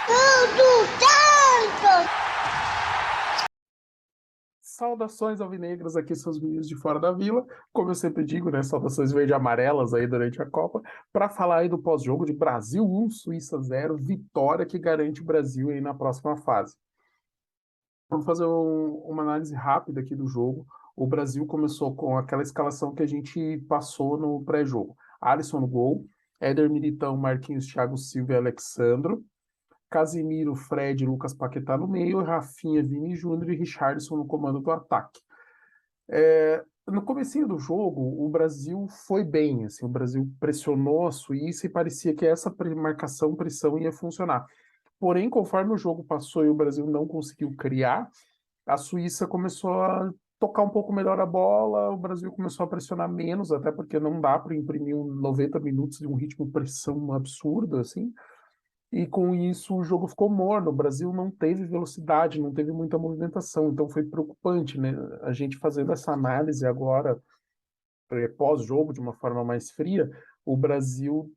Tudo tanto! Saudações alvinegras, aqui são os meninos de Fora da Vila. Como eu sempre digo, né? Saudações verde-amarelas aí durante a Copa, para falar aí do pós-jogo de Brasil 1, Suíça 0, vitória que garante o Brasil aí na próxima fase. Vamos fazer uma análise rápida aqui do jogo. O Brasil começou com aquela escalação que a gente passou no pré-jogo. Alisson no gol, Éder Militão, Marquinhos, Thiago Silva e Alexandro. Casimiro, Fred, Lucas Paquetá no meio, Rafinha, Vini Júnior e Richarlison no comando do ataque. No comecinho do jogo, o Brasil foi bem, assim, o Brasil pressionou a Suíça e parecia que essa pressão ia funcionar. Porém, conforme o jogo passou e o Brasil não conseguiu criar, a Suíça começou a tocar um pouco melhor a bola, o Brasil começou a pressionar menos, até porque não dá para imprimir 90 minutos de um ritmo de pressão absurdo, assim. E com isso o jogo ficou morno. O Brasil não teve velocidade, não teve muita movimentação, então foi preocupante, né? A gente fazendo essa análise agora, pós-jogo, de uma forma mais fria, o Brasil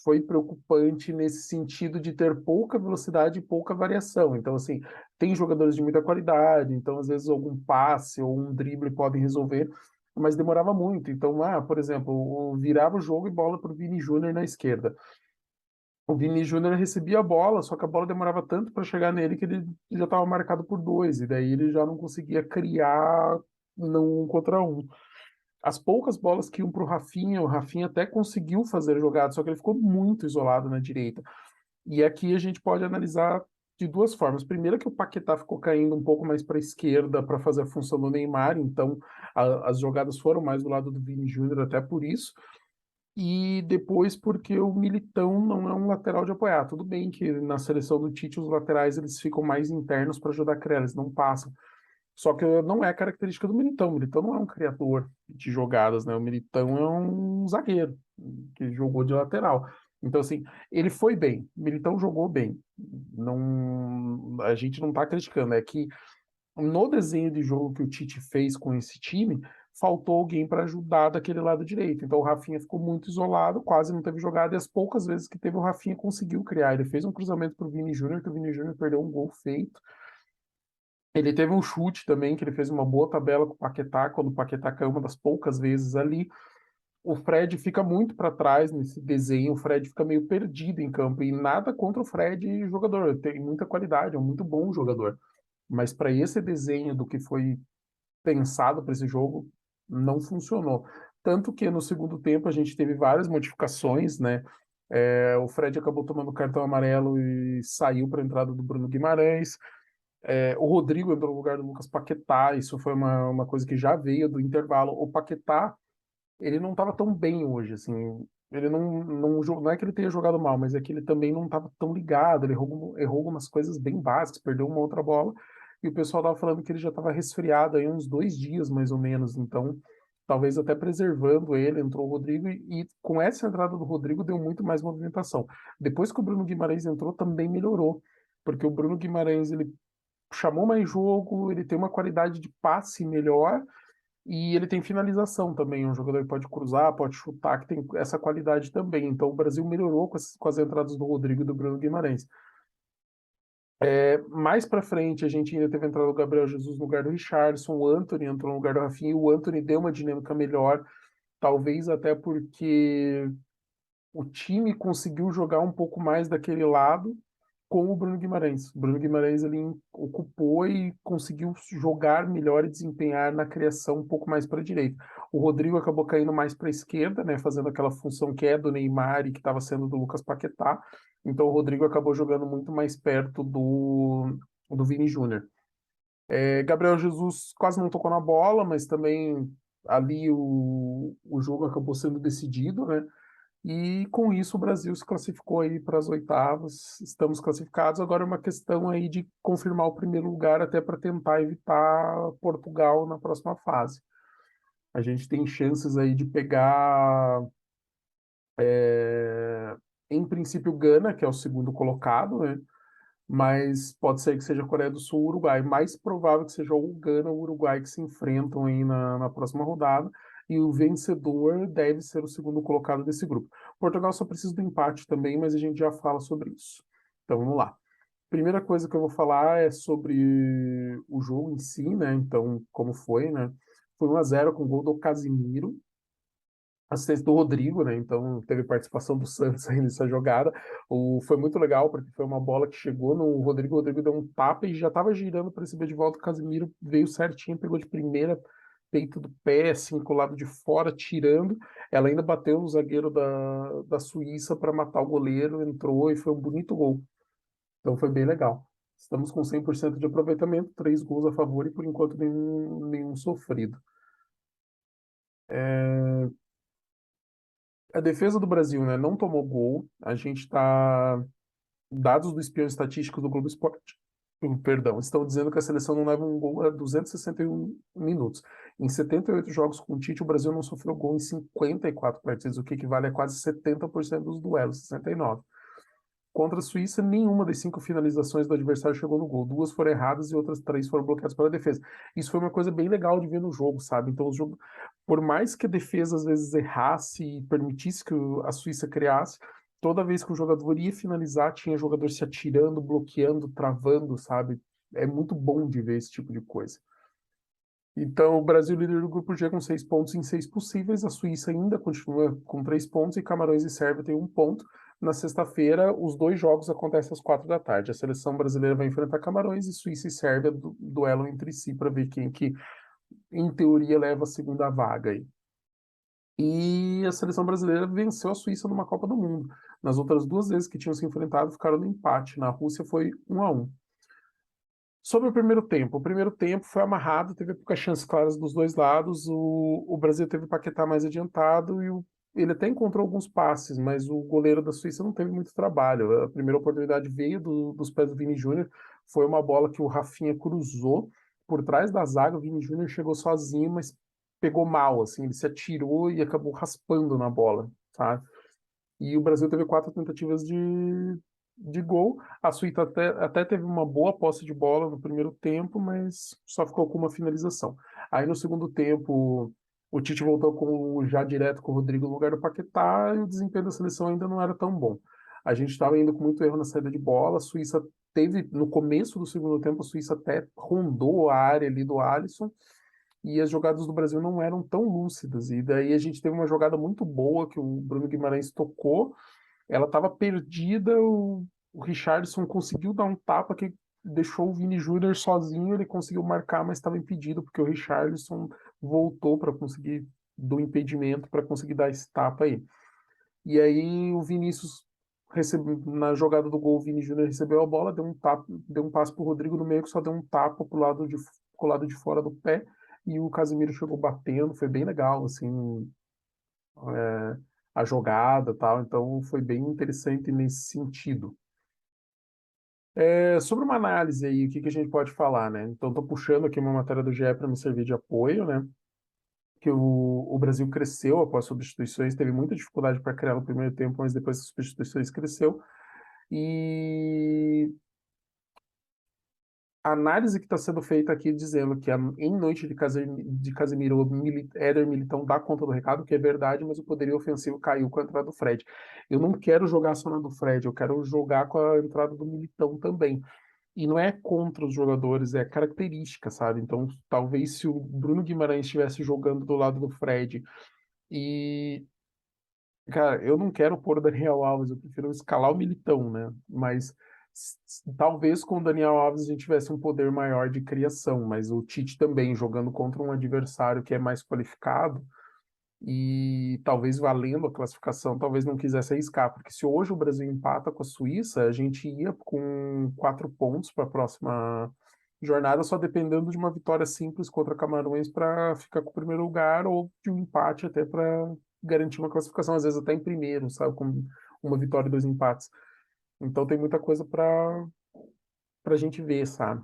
foi preocupante nesse sentido de ter pouca velocidade e pouca variação. Então, assim, tem jogadores de muita qualidade, então às vezes algum passe ou um drible podem resolver, mas demorava muito. Então, por exemplo, virava o jogo e bola para o Vini Júnior na esquerda. O Vini Júnior recebia a bola, só que a bola demorava tanto para chegar nele que ele já estava marcado por dois, e daí ele já não conseguia criar no 1 contra 1. As poucas bolas que iam para o Rafinha até conseguiu fazer jogada, só que ele ficou muito isolado na direita. E aqui a gente pode analisar de duas formas. Primeiro, que o Paquetá ficou caindo um pouco mais para a esquerda para fazer a função do Neymar, então as jogadas foram mais do lado do Vini Júnior, até por isso. E depois porque o Militão não é um lateral de apoiar. Tudo bem que na seleção do Tite os laterais eles ficam mais internos para ajudar a criar, eles não passam. Só que não é característica do Militão. O Militão não é um criador de jogadas, né? O Militão é um zagueiro que jogou de lateral. Então, assim, ele foi bem. O Militão jogou bem. Não, a gente não está criticando. É que no desenho de jogo que o Tite fez com esse time, faltou alguém para ajudar daquele lado direito. Então o Rafinha ficou muito isolado, quase não teve jogada, e as poucas vezes que teve o Rafinha conseguiu criar. Ele fez um cruzamento para o Vini Júnior, que o Vini Júnior perdeu um gol feito. Ele teve um chute também, que ele fez uma boa tabela com o Paquetá, quando o Paquetá caiu uma das poucas vezes ali. O Fred fica muito para trás nesse desenho, o Fred fica meio perdido em campo, e nada contra o Fred jogador, tem muita qualidade, é um muito bom jogador. Mas para esse desenho do que foi pensado para esse jogo, não funcionou. Tanto que no segundo tempo a gente teve várias modificações, né? O Fred acabou tomando cartão amarelo e saiu para a entrada do Bruno Guimarães. O Rodrigo entrou no lugar do Lucas Paquetá. Isso foi uma coisa que já veio do intervalo. O Paquetá, ele não estava tão bem hoje, assim. Ele não é que ele tenha jogado mal, mas é que ele também não estava tão ligado. Ele errou algumas coisas bem básicas, perdeu uma outra bola. E o pessoal estava falando que ele já estava resfriado aí uns 2 dias, mais ou menos. Então, talvez até preservando ele, entrou o Rodrigo. E com essa entrada do Rodrigo, deu muito mais movimentação. Depois que o Bruno Guimarães entrou, também melhorou. Porque o Bruno Guimarães, ele chamou mais jogo, ele tem uma qualidade de passe melhor e ele tem finalização também, um jogador que pode cruzar, pode chutar, que tem essa qualidade também. Então o Brasil melhorou com as entradas do Rodrigo e do Bruno Guimarães. Mais para frente, a gente ainda teve a entrada do Gabriel Jesus no lugar do Richarlison, o Antony entrou no lugar do Rafinha, e o Antony deu uma dinâmica melhor, talvez até porque o time conseguiu jogar um pouco mais daquele lado com o Bruno Guimarães. O Bruno Guimarães ele ocupou e conseguiu jogar melhor e desempenhar na criação um pouco mais para a direita. O Rodrigo acabou caindo mais para a esquerda, né, fazendo aquela função que é do Neymar e que estava sendo do Lucas Paquetá. Então o Rodrigo acabou jogando muito mais perto do Vini Júnior. Gabriel Jesus quase não tocou na bola, mas também ali o jogo acabou sendo decidido, né? E com isso o Brasil se classificou aí para as oitavas. Estamos classificados. Agora é uma questão aí de confirmar o primeiro lugar até para tentar evitar Portugal na próxima fase. A gente tem chances aí de pegar, em princípio, Gana, que é o segundo colocado, né? Mas pode ser que seja a Coreia do Sul ou Uruguai. Mais provável que seja o Gana ou o Uruguai que se enfrentam aí na próxima rodada. E o vencedor deve ser o segundo colocado desse grupo. Portugal só precisa do empate também, mas a gente já fala sobre isso. Então vamos lá. Primeira coisa que eu vou falar é sobre o jogo em si, né? Então, como foi, né? Foi 1-0 com gol do Casimiro, assistência do Rodrigo, né? Então teve participação do Santos aí nessa jogada. Foi muito legal, porque foi uma bola que chegou no Rodrigo, o Rodrigo deu um tapa e já estava girando para receber de volta. O Casimiro veio certinho, pegou de primeira, peito do pé, assim, com o lado de fora, tirando. Ela ainda bateu no zagueiro da Suíça para matar o goleiro, entrou e foi um bonito gol. Então foi bem legal. Estamos com 100% de aproveitamento, 3 gols a favor e por enquanto nenhum sofrido. A defesa do Brasil, né, não tomou gol. A gente está. Dados do espião estatístico do Globo Esporte, perdão, estão dizendo que a seleção não leva um gol a 261 minutos. Em 78 jogos com o Tite, o Brasil não sofreu gol em 54 partidas, o que equivale a quase 70% dos duelos, 69. Contra a Suíça, nenhuma das 5 finalizações do adversário chegou no gol. 2 foram erradas e outras 3 foram bloqueadas pela defesa. Isso foi uma coisa bem legal de ver no jogo, sabe? Então, o jogo, por mais que a defesa às vezes errasse e permitisse que a Suíça criasse, toda vez que o jogador ia finalizar, tinha jogador se atirando, bloqueando, travando, sabe? É muito bom de ver esse tipo de coisa. Então, o Brasil líder do grupo G com 6 pontos em 6 possíveis. A Suíça ainda continua com 3 pontos e Camarões e Sérvia têm 1 ponto. Na sexta-feira, os 2 jogos acontecem às 4 da tarde. A seleção brasileira vai enfrentar Camarões e Suíça e Sérvia duelam entre si para ver quem que, em teoria, leva a segunda vaga aí. E a seleção brasileira venceu a Suíça numa Copa do Mundo. Nas outras 2 vezes que tinham se enfrentado, ficaram no empate. Na Rússia foi 1-1. Sobre o primeiro tempo foi amarrado, teve poucas chances claras dos dois lados. O Brasil teve o Paquetá mais adiantado e ele até encontrou alguns passes, mas o goleiro da Suíça não teve muito trabalho. A primeira oportunidade veio dos pés do Vini Júnior, foi uma bola que o Rafinha cruzou por trás da zaga. O Vini Júnior chegou sozinho, mas pegou mal, assim, ele se atirou e acabou raspando na bola, sabe? E o Brasil teve 4 tentativas de gol. A Suíça até teve uma boa posse de bola no primeiro tempo, mas só ficou com uma finalização. Aí no segundo tempo, o Tite voltou já direto com o Rodrigo no lugar do Paquetá e o desempenho da seleção ainda não era tão bom. A gente estava indo com muito erro na saída de bola. A Suíça teve, no começo do segundo tempo, a Suíça até rondou a área ali do Alisson e as jogadas do Brasil não eram tão lúcidas. E daí a gente teve uma jogada muito boa que o Bruno Guimarães tocou, ela estava perdida, o Richarlison conseguiu dar um tapa que deixou o Vini Júnior sozinho, ele conseguiu marcar, mas estava impedido, porque o Richarlison voltou para conseguir do impedimento para conseguir dar esse tapa aí. E aí o Vinícius na jogada do gol, o Vini Júnior recebeu a bola, deu um tapa, deu um passe pro Rodrigo no meio que só deu um tapa pro lado de fora do pé e o Casemiro chegou batendo, foi bem legal, assim, a jogada, tal, então foi bem interessante nesse sentido. Sobre uma análise aí, o que que a gente pode falar, né? Então, estou puxando aqui uma matéria do GE para me servir de apoio, né? Que o Brasil cresceu após substituições, teve muita dificuldade para criar no primeiro tempo, mas depois das substituições cresceu. E a análise que está sendo feita aqui dizendo que em noite de Casemiro, o Éder Militão dá conta do recado, que é verdade, mas o poderio ofensivo caiu com a entrada do Fred. Eu não quero jogar só na do Fred, eu quero jogar com a entrada do Militão também. E não é contra os jogadores, é característica, sabe? Então, talvez se o Bruno Guimarães estivesse jogando do lado do Fred e. Cara, eu não quero pôr o Daniel Alves, eu prefiro escalar o Militão, né? Mas talvez com o Daniel Alves a gente tivesse um poder maior de criação, mas o Tite também jogando contra um adversário que é mais qualificado e talvez valendo a classificação, talvez não quisesse arriscar, porque se hoje o Brasil empata com a Suíça, a gente ia com 4 pontos para a próxima jornada, só dependendo de uma vitória simples contra Camarões para ficar com o primeiro lugar ou de um empate até para garantir uma classificação, às vezes até em primeiro, sabe, com uma vitória e 2 empates. Então tem muita coisa para a gente ver, sabe?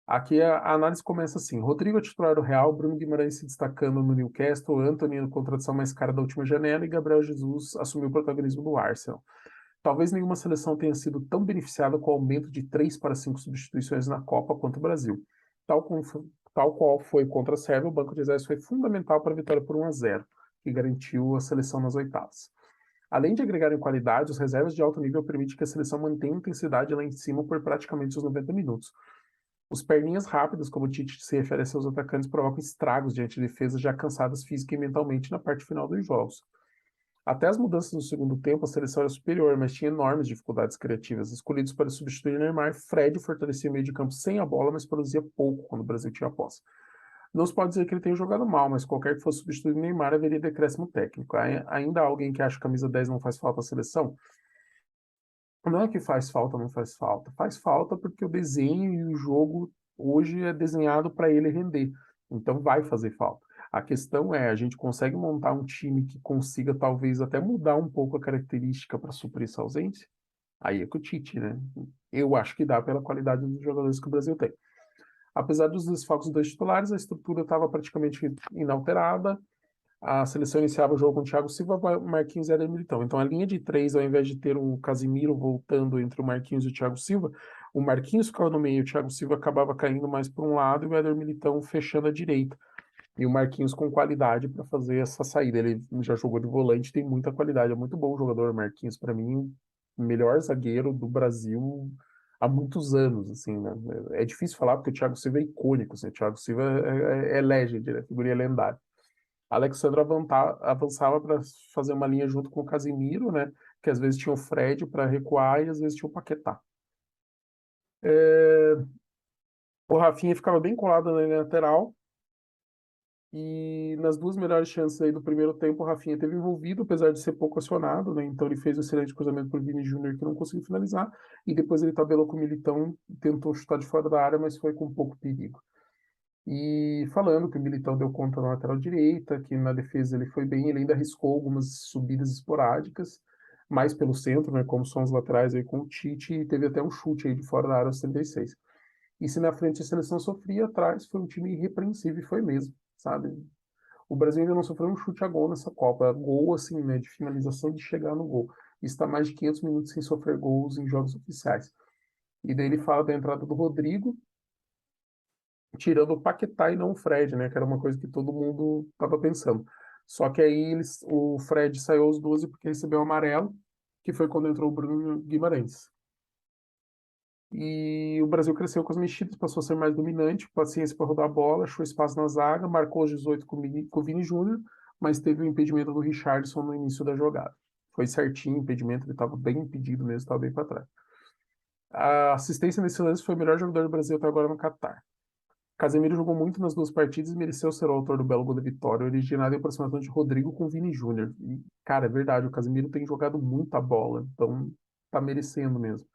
Aqui a análise começa assim: Rodrigo é titular do Real, Bruno Guimarães se destacando no Newcastle, Antony na contratação mais cara da última janela e Gabriel Jesus assumiu o protagonismo do Arsenal. Talvez nenhuma seleção tenha sido tão beneficiada com o aumento de 3 para 5 substituições na Copa quanto o Brasil. Tal, com, tal qual foi contra a Sérvia, o banco de reservas foi fundamental para a vitória por 1-0, que garantiu a seleção nas oitavas. Além de agregarem qualidade, os reservas de alto nível permitem que a seleção mantenha intensidade lá em cima por praticamente os 90 minutos. Os perninhas rápidas, como o Tite se refere a seus atacantes, provocam estragos diante de defesas já cansadas física e mentalmente na parte final dos jogos. Até as mudanças no segundo tempo, a seleção era superior, mas tinha enormes dificuldades criativas. Escolhidos para substituir Neymar, Fred fortalecia o meio de campo sem a bola, mas produzia pouco quando o Brasil tinha a posse. Não se pode dizer que ele tenha jogado mal, mas qualquer que fosse substituir Neymar haveria decréscimo técnico. Ainda há alguém que acha que a camisa 10 não faz falta à seleção? Não é que faz falta ou não faz falta. Faz falta porque o desenho e o jogo hoje é desenhado para ele render. Então vai fazer falta. A questão é, a gente consegue montar um time que consiga talvez até mudar um pouco a característica para suprir essa ausência? Aí é com o Tite, né? Eu acho que dá pela qualidade dos jogadores que o Brasil tem. Apesar dos desfalques dos dois titulares, a estrutura estava praticamente inalterada. A seleção iniciava o jogo com o Thiago Silva, Marquinhos e Éder Militão. Então, a linha de três, ao invés de ter o Casimiro voltando entre o Marquinhos e o Thiago Silva, o Marquinhos ficava no meio, o Thiago Silva acabava caindo mais para um lado e o Éder Militão fechando a direita. E o Marquinhos com qualidade para fazer essa saída. Ele já jogou de volante, tem muita qualidade, é muito bom o jogador, Marquinhos. Para mim, o melhor zagueiro do Brasil há muitos anos, assim, né? É difícil falar porque o Thiago Silva é icônico, assim, o Thiago Silva é legend, é figurinha lendária. Alexandre avançava para fazer uma linha junto com o Casimiro, né? Que às vezes tinha o Fred para recuar e às vezes tinha o Paquetá. O Rafinha ficava bem colado na linha lateral e nas duas melhores chances aí do primeiro tempo o Rafinha teve envolvido, apesar de ser pouco acionado, né? Então ele fez um excelente cruzamento para o Vini Júnior que não conseguiu finalizar e depois ele tabelou com o Militão, tentou chutar de fora da área, mas foi com pouco perigo. E falando que o Militão deu conta na lateral direita, que na defesa ele foi bem, ele ainda arriscou algumas subidas esporádicas, mais pelo centro, né, como são os laterais aí com o Tite, e teve até um chute aí de fora da área aos 36. E se na frente a seleção sofria, atrás foi um time irrepreensível, e foi mesmo, sabe? O Brasil ainda não sofreu um chute a gol nessa Copa, gol assim, né, de finalização de chegar no gol. Está mais de 500 minutos sem sofrer gols em jogos oficiais. E daí ele fala da entrada do Rodrigo, tirando o Paquetá e não o Fred, né? Que era uma coisa que todo mundo estava pensando. Só que aí o Fred saiu aos 12 porque recebeu o amarelo, que foi quando entrou o Bruno Guimarães. E o Brasil cresceu com as mexidas, passou a ser mais dominante, paciência para rodar a bola, achou espaço na zaga, marcou os 18 com o Vini Júnior, mas teve o impedimento do Richarlison no início da jogada. Foi certinho o impedimento, ele estava bem impedido mesmo, estava bem para trás. A assistência nesse lance foi o melhor jogador do Brasil até agora no Catar. Casemiro jogou muito nas duas partidas e mereceu ser o autor do belo gol da vitória, originado em aproximação de Rodrigo com Vini Júnior. E, cara, é verdade, o Casemiro tem jogado muita bola, então tá merecendo mesmo.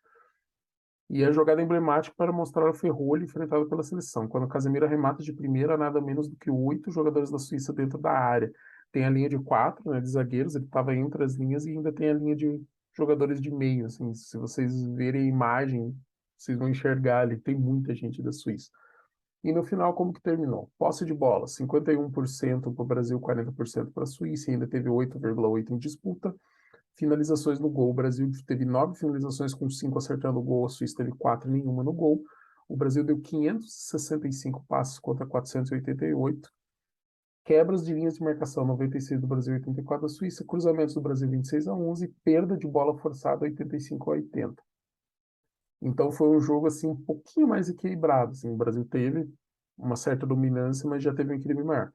E a jogada emblemática para mostrar o ferrolho enfrentado pela seleção. Quando o Casemiro arremata de primeira, nada menos do que 8 jogadores da Suíça dentro da área. Tem a linha de 4, né, de zagueiros, ele estava entre as linhas e ainda tem a linha de jogadores de meio. Assim, se vocês verem a imagem, vocês vão enxergar ali, tem muita gente da Suíça. E no final, como que terminou? Posse de bola, 51% para o Brasil, 40% para a Suíça, e ainda teve 8,8% em disputa. Finalizações no gol, o Brasil teve 9 finalizações com 5 acertando o gol, a Suíça teve 4, nenhuma no gol. O Brasil deu 565 passes contra 488. Quebras de linhas de marcação, 96 do Brasil, 84 da Suíça. Cruzamentos do Brasil, 26-11. Perda de bola forçada, 85-80. Então foi um jogo assim um pouquinho mais equilibrado. Assim, o Brasil teve uma certa dominância, mas já teve um equilíbrio maior.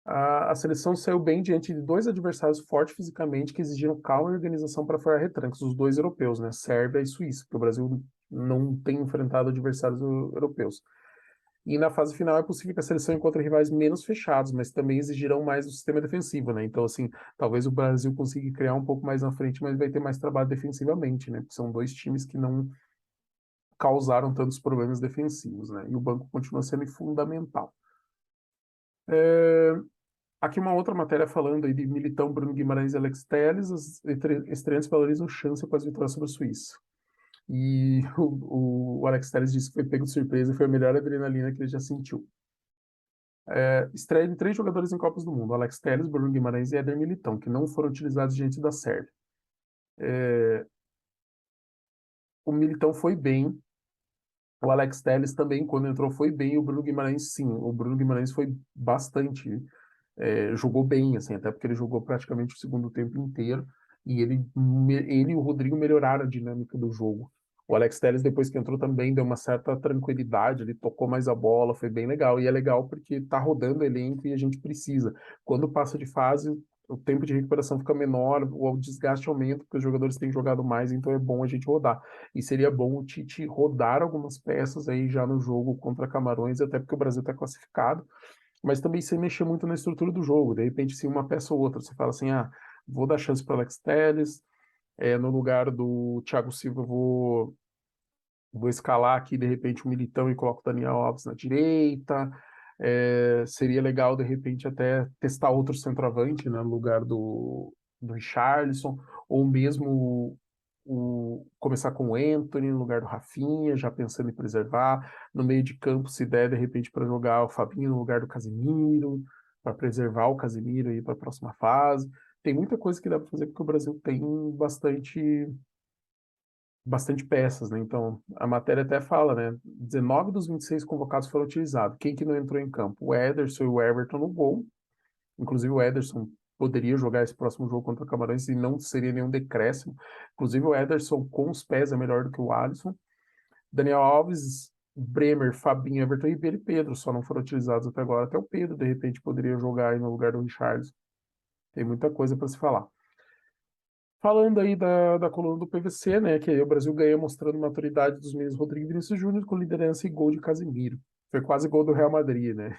A seleção saiu bem diante de dois adversários fortes fisicamente que exigiram calma e organização para furar retrancos, os dois europeus, né? Sérvia e Suíça, porque o Brasil não tem enfrentado adversários europeus. E na fase final é possível que a seleção encontre rivais menos fechados, mas também exigirão mais do sistema defensivo, né? Então, assim, talvez o Brasil consiga criar um pouco mais na frente, mas vai ter mais trabalho defensivamente, né? Porque são dois times que não causaram tantos problemas defensivos, né? E o banco continua sendo fundamental. Aqui uma outra matéria falando aí de Militão, Bruno Guimarães e Alex Telles, os estreantes valorizam chance após vitória sobre a Suíça. E o Alex Telles disse que foi pego de surpresa e foi a melhor adrenalina que ele já sentiu. Estreia de 3 jogadores em Copas do Mundo, Alex Telles, Bruno Guimarães e Éder Militão, que não foram utilizados diante da Sérvia. O Militão foi bem, o Alex Telles também, quando entrou, foi bem, o Bruno Guimarães sim. O Bruno Guimarães foi bastante, jogou bem, assim, até porque ele jogou praticamente o segundo tempo inteiro. E ele e o Rodrigo melhoraram a dinâmica do jogo. O Alex Telles, depois que entrou, também deu uma certa tranquilidade, ele tocou mais a bola, foi bem legal. E é legal porque tá rodando o elenco e a gente precisa. Quando passa de fase, o tempo de recuperação fica menor, o desgaste aumenta, porque os jogadores têm jogado mais, então é bom a gente rodar. E seria bom o Tite rodar algumas peças aí já no jogo contra Camarões, até porque o Brasil está classificado, mas também sem mexer muito na estrutura do jogo. De repente, se uma peça ou outra, você fala assim, ah, vou dar chance para Alex Telles, no lugar do Thiago Silva, vou escalar aqui, de repente, o Militão e coloco o Daniel Alves na direita. Seria legal, de repente, até testar outro centroavante, né, no lugar do Richarlison, ou mesmo começar com o Anthony no lugar do Rafinha, já pensando em preservar. No meio de campo, se der, de repente, para jogar o Fabinho no lugar do Casemiro, para preservar o Casemiro aí para a próxima fase. Tem muita coisa que dá para fazer, porque o Brasil tem bastante peças, né? Então, a matéria até fala, né? 19 dos 26 convocados foram utilizados. Quem que não entrou em campo? O Ederson e o Everton no gol. Inclusive, o Ederson poderia jogar esse próximo jogo contra o Camarões e não seria nenhum decréscimo. Inclusive, o Ederson com os pés é melhor do que o Alisson. Daniel Alves, Bremer, Fabinho, Everton Ribeiro e Pedro só não foram utilizados até agora. Até o Pedro, de repente, poderia jogar aí no lugar do Richarlison. Tem muita coisa para se falar. Falando aí da coluna do PVC, né, que aí o Brasil ganha mostrando maturidade dos meios Rodrigo e Vinícius Júnior com liderança e gol de Casemiro. Foi quase gol do Real Madrid, né?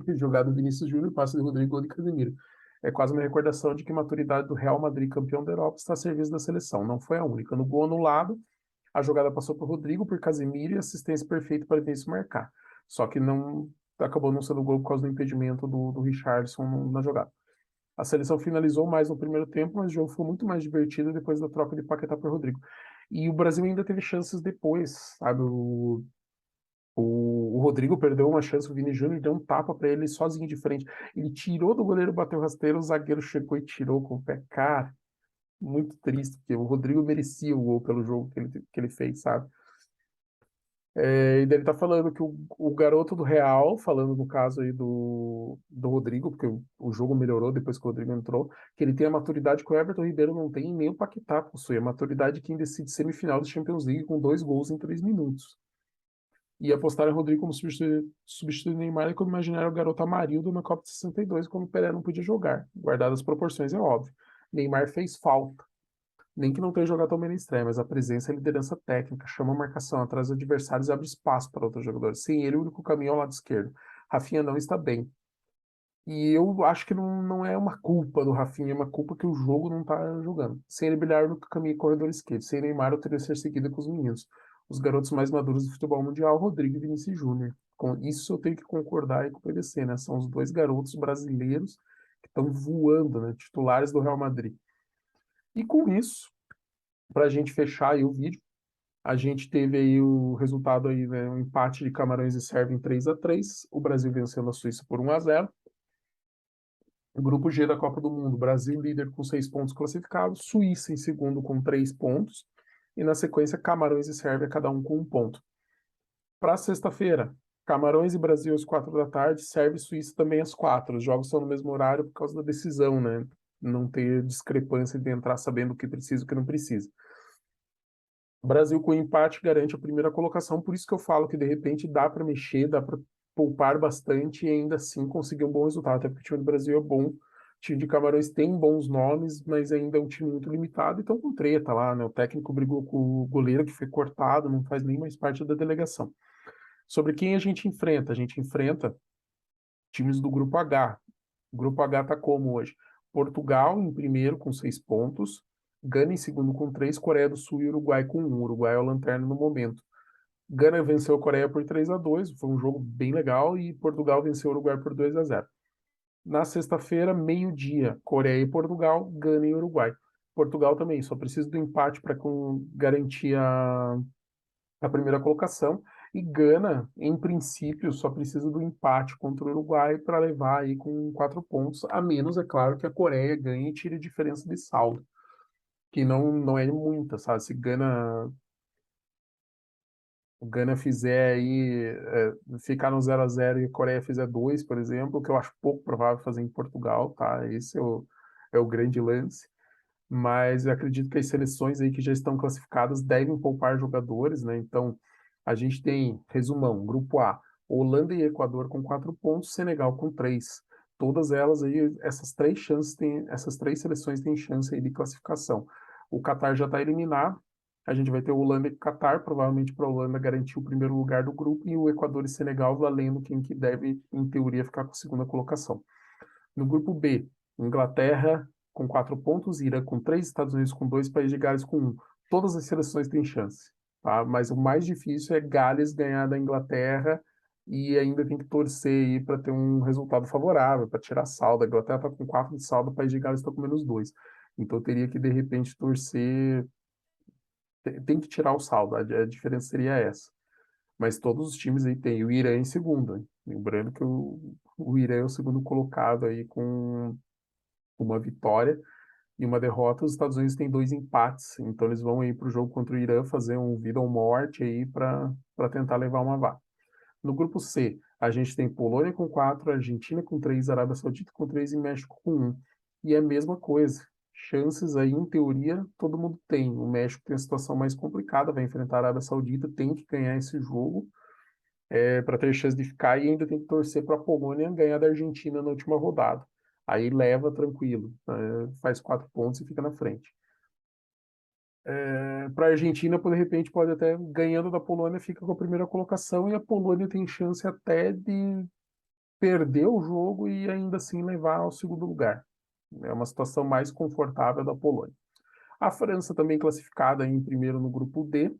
Jogado Vinícius Júnior, passe de Rodrigo, gol de Casemiro. É quase uma recordação de que a maturidade do Real Madrid, campeão da Europa, está a serviço da seleção. Não foi a única. No gol anulado, a jogada passou por Rodrigo, por Casemiro e assistência perfeita para Vinícius marcar. Só que não acabou não sendo gol por causa do impedimento do Richarlison na jogada. A seleção finalizou mais no primeiro tempo, mas o jogo foi muito mais divertido depois da troca de Paquetá para Rodrigo. E o Brasil ainda teve chances depois, sabe? O Rodrigo perdeu uma chance, o Vini Júnior deu um tapa para ele sozinho de frente. Ele tirou do goleiro, bateu rasteiro, o zagueiro chegou e tirou com o pé. Cara, muito triste, porque o Rodrigo merecia o gol pelo jogo que ele fez, sabe? E daí ele tá falando que o garoto do Real, falando no caso aí do Rodrigo, porque o jogo melhorou depois que o Rodrigo entrou, que ele tem a maturidade que o Everton Ribeiro não tem e nem o Paquetá possui, a maturidade de quem decide semifinal da Champions League com 2 gols em 3 minutos. E apostar em Rodrigo como substituto do Neymar é como imaginar o garoto Amarildo na Copa de 62, quando o Pelé não podia jogar. Guardadas as proporções, é óbvio. Neymar fez falta. Nem que não tenha jogado tão bem na estreia, mas a presença e a liderança técnica, chama a marcação atrás dos adversários e abre espaço para outros jogadores. Sem ele, o único caminho é o lado esquerdo. Rafinha não está bem. E eu acho que não é uma culpa do Rafinha, é uma culpa que o jogo não está jogando. Sem ele brilhar no caminho corredor esquerdo. Sem Neymar, eu teria que ser seguido com os meninos. Os garotos mais maduros do futebol mundial, Rodrigo e Vinícius Júnior. Com isso eu tenho que concordar aí com o PVC, né? São os dois garotos brasileiros que estão voando, né? Titulares do Real Madrid. E com isso, para a gente fechar aí o vídeo, a gente teve aí o resultado aí, né, um empate de Camarões e Sérvia em 3-3. O Brasil vencendo a Suíça por 1-0. O grupo G da Copa do Mundo, Brasil líder com 6 pontos classificados, Suíça em segundo com 3 pontos, e na sequência Camarões e Sérvia, cada um com 1 ponto. Para sexta-feira, Camarões e Brasil às 4 da tarde, Sérvia e Suíça também às 4. Os jogos são no mesmo horário por causa da decisão, né? Não ter discrepância de entrar sabendo o que precisa e o que não precisa. O Brasil com empate garante a primeira colocação, por isso que eu falo que de repente dá para mexer, dá para poupar bastante e ainda assim conseguir um bom resultado, até porque o time do Brasil é bom, o time de Camarões tem bons nomes, mas ainda é um time muito limitado, então com treta lá, né? O técnico brigou com o goleiro que foi cortado, não faz nem mais parte da delegação. Sobre quem a gente enfrenta? A gente enfrenta times do Grupo H. O Grupo H está como hoje? Portugal em primeiro com 6 pontos, Gana em segundo com 3, Coreia do Sul e Uruguai com 1. Uruguai é o lanterna no momento. Gana venceu a Coreia por 3-2, foi um jogo bem legal, e Portugal venceu o Uruguai por 2-0. Na sexta-feira, meio-dia, Coreia e Portugal, Gana e Uruguai. Portugal também, só precisa do empate para garantir a primeira colocação. E Gana, em princípio, só precisa do empate contra o Uruguai para levar aí com 4 pontos, a menos, é claro, que a Coreia ganhe e tire diferença de saldo, que não é muita, sabe? Se o Gana fizer aí, ficar no 0-0 e a Coreia fizer 2, por exemplo, que eu acho pouco provável fazer em Portugal, tá? Esse é o grande lance. mas eu acredito que as seleções aí que já estão classificadas devem poupar jogadores, né? Então, a gente tem, resumão, Grupo A, Holanda e Equador com 4 pontos, Senegal com 3. Todas elas aí, essas três seleções têm chance aí de classificação. O Catar já está eliminado, a gente vai ter Holanda e Catar, provavelmente para a Holanda garantir o primeiro lugar do grupo, e o Equador e Senegal valendo quem que deve, em teoria, ficar com a segunda colocação. No grupo B, Inglaterra com 4 pontos, Irã com 3, Estados Unidos com 2, País de Gales com 1. Todas as seleções têm chance, tá? Mas o mais difícil é Gales ganhar da Inglaterra e ainda tem que torcer aí para ter um resultado favorável, para tirar saldo. A Inglaterra está com 4 de saldo, o País de Gales está com -2. Então teria que, de repente, torcer. Tem que tirar o saldo, a diferença seria essa. Mas todos os times aí têm o Irã em segundo, hein? Lembrando que o Irã é o segundo colocado aí com uma vitória e uma derrota. Os Estados Unidos têm 2 empates, então eles vão aí para o jogo contra o Irã fazer um vida ou morte aí para tentar levar uma vaga. No grupo C, a gente tem Polônia com 4, Argentina com 3, Arábia Saudita com 3 e México com 1. E é a mesma coisa. Chances aí, em teoria, todo mundo tem. O México tem a situação mais complicada, vai enfrentar a Arábia Saudita, tem que ganhar esse jogo para ter chance de ficar e ainda tem que torcer para a Polônia ganhar da Argentina na última rodada. Aí leva tranquilo, faz 4 pontos e fica na frente. Para a Argentina, de repente, pode até ganhando da Polônia, fica com a primeira colocação e a Polônia tem chance até de perder o jogo e ainda assim levar ao segundo lugar. É uma situação mais confortável da Polônia. A França também classificada em primeiro no grupo D,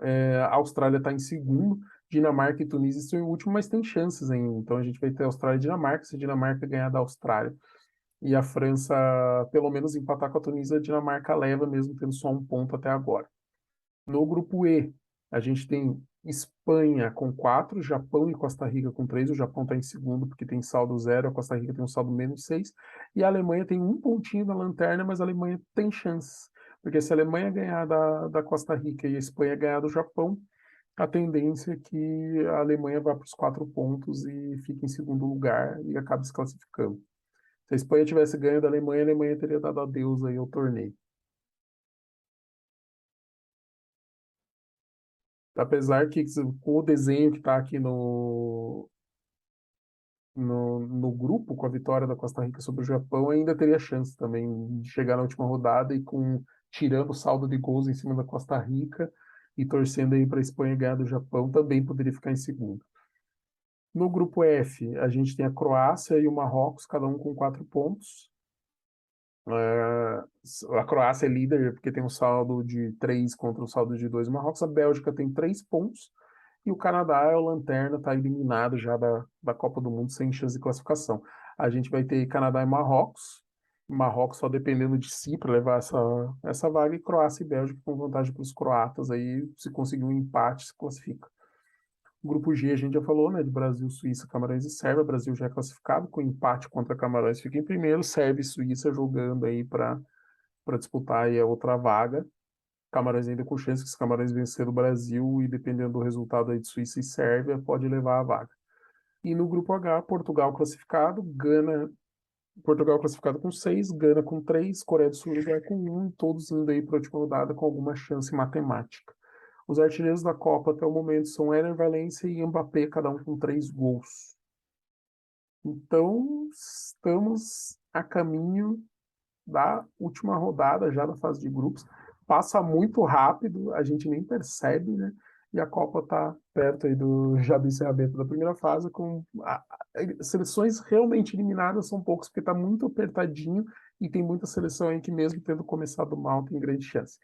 a Austrália está em segundo, Dinamarca e Tunísia estão em último, mas tem chances ainda. Então a gente vai ter Austrália e Dinamarca, se a Dinamarca ganhar da Austrália e a França pelo menos empatar com a Tunísia, a Dinamarca leva mesmo tendo só um ponto até agora. No grupo E, a gente tem Espanha com 4, Japão e Costa Rica com 3. O Japão está em segundo porque tem saldo 0, a Costa Rica tem um saldo -6. E a Alemanha tem um pontinho na lanterna, mas a Alemanha tem chance. Porque se a Alemanha ganhar da Costa Rica e a Espanha ganhar do Japão, a tendência é que a Alemanha vá para os 4 pontos e fique em segundo lugar e acabe se classificando. Se a Espanha tivesse ganho da Alemanha, a Alemanha teria dado adeus aí ao torneio. Apesar que com o desenho que está aqui no grupo, com a vitória da Costa Rica sobre o Japão, ainda teria chance também de chegar na última rodada e tirando o saldo de gols em cima da Costa Rica e torcendo aí para a Espanha ganhar do Japão, também poderia ficar em segundo. No grupo F, a gente tem a Croácia e o Marrocos, cada um com 4 pontos. A Croácia é líder porque tem um saldo de 3 contra um saldo de 2 do Marrocos. A Bélgica tem 3 pontos. E o Canadá é o lanterna, está eliminado já da Copa do Mundo sem chance de classificação. A gente vai ter Canadá e Marrocos. Marrocos só dependendo de si para levar essa vaga. E Croácia e Bélgica com vantagem para os croatas. Aí, se conseguir um empate, se classifica. Grupo G, a gente já falou, né? De Brasil, Suíça, Camarões e Sérvia. O Brasil já é classificado, com empate contra Camarões fica em primeiro. Sérvia e Suíça jogando aí para disputar aí a outra vaga. Camarões ainda com chance, que se Camarões vencer o Brasil e dependendo do resultado aí de Suíça e Sérvia, pode levar a vaga. E no grupo H, Portugal classificado, Portugal classificado com 6, Gana com 3, Coreia do Sul e Uruguai com 1, todos indo aí para a última rodada com alguma chance matemática. Os artilheiros da Copa até o momento são Éder Valencia e Mbappé, cada um com 3 gols. Então, estamos a caminho da última rodada já da fase de grupos. Passa muito rápido, a gente nem percebe, né? E a Copa está perto aí já do encerramento da primeira fase, seleções realmente eliminadas são poucas, porque está muito apertadinho e tem muita seleção aí que mesmo tendo começado mal tem grande chance.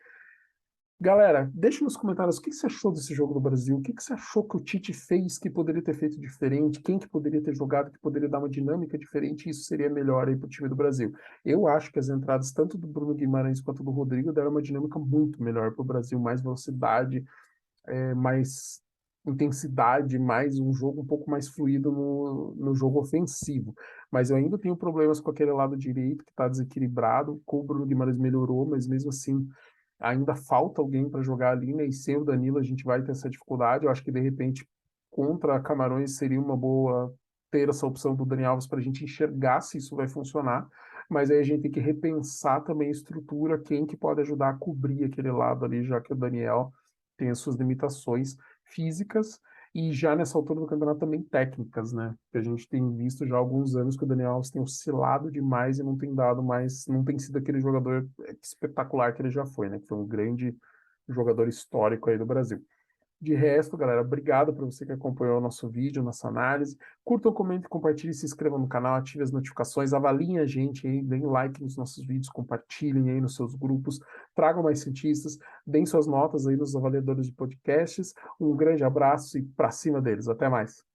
Galera, deixa nos comentários o que você achou desse jogo do Brasil, o que você achou que o Tite fez que poderia ter feito diferente, quem que poderia ter jogado que poderia dar uma dinâmica diferente e isso seria melhor aí para o time do Brasil. Eu acho que as entradas tanto do Bruno Guimarães quanto do Rodrigo deram uma dinâmica muito melhor para o Brasil, mais velocidade, mais intensidade, mais um jogo um pouco mais fluido no jogo ofensivo. Mas eu ainda tenho problemas com aquele lado direito que está desequilibrado, com o Bruno Guimarães melhorou, mas mesmo assim ainda falta alguém para jogar ali, né? E sem o Danilo a gente vai ter essa dificuldade. Eu acho que de repente contra Camarões seria uma boa ter essa opção do Dani Alves para a gente enxergar se isso vai funcionar. mas aí a gente tem que repensar também a estrutura, quem que pode ajudar a cobrir aquele lado ali, já que o Daniel tem as suas limitações físicas e já nessa altura do campeonato também técnicas, né? Que a gente tem visto já há alguns anos que o Daniel Alves tem oscilado demais e não tem dado mais, não tem sido aquele jogador espetacular que ele já foi, né? Que foi um grande jogador histórico aí do Brasil. De resto, galera, obrigado por você que acompanhou o nosso vídeo, nossa análise. Curtam, comentem, compartilhem, se inscrevam no canal, ativem as notificações, avaliem a gente aí, deem like nos nossos vídeos, compartilhem aí nos seus grupos, tragam mais cientistas, deem suas notas aí nos avaliadores de podcasts. Um grande abraço e pra cima deles. Até mais.